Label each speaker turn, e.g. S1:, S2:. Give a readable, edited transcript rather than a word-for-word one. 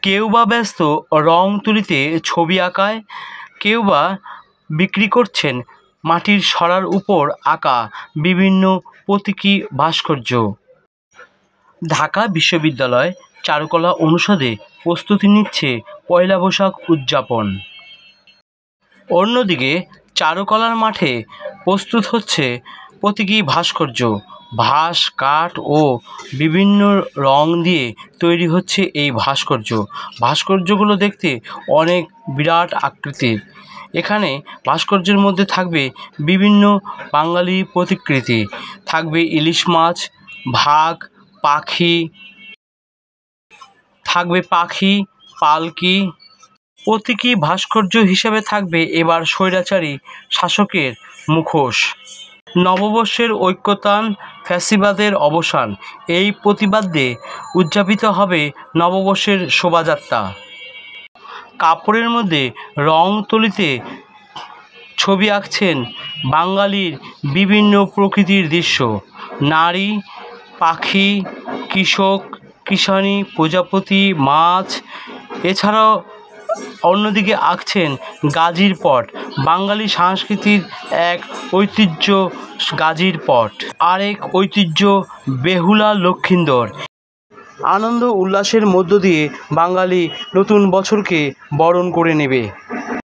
S1: কেউ বা ব্যস্ত রং তুলিতে ছবি আঁকায়, কেউ বা বিক্রি করছেন মাটির সরার উপর আঁকা বিভিন্ন প্রতীকী ভাস্কর্য। ঢাকা বিশ্ববিদ্যালয় চারুকলা অনুষদে প্রস্তুতি নিচ্ছে পয়লা বৈশাখ উদযাপন। অন্যদিকে চারুকলার মাঠে প্রস্তুত হচ্ছে প্রতীকী ভাস্কর্য। ভাস, কাঠ ও বিভিন্ন রং দিয়ে তৈরি হচ্ছে এই ভাস্কর্যগুলো দেখতে অনেক বিরাট আকৃতির। এখানে ভাস্কর্যের মধ্যে থাকবে বিভিন্ন বাঙালি প্রতিকৃতি, থাকবে ইলিশ মাছ, বাঘ, পাখি, পালকি। প্রতীকী ভাস্কর্য হিসেবে থাকবে এবার স্বৈরাচারী শাসকের মুখোশ। নববর্ষের ঐক্যতান, ফ্যাসিবাদের অবসান, এই প্রতিবাদে উদযাপিত হবে নববর্ষের শোভাযাত্রা। কাপড়ের মধ্যে রং তুলিতে ছবি আঁকছেন বাঙালির বিভিন্ন প্রকৃতির দৃশ্য, নারী, পাখি, কৃষক, কৃষাণী, প্রজাপতি, মাছ। এছাড়াও অন্যদিকে আঁকছেন গাজীর পট, বাঙালি সংস্কৃতির এক ঐতিহ্য গাজীর পট, আরেক ঐতিহ্য বেহুলা লক্ষিন্দর। আনন্দ উল্লাসের মধ্য দিয়ে বাঙালি নতুন বছরকে বরণ করে নেবে।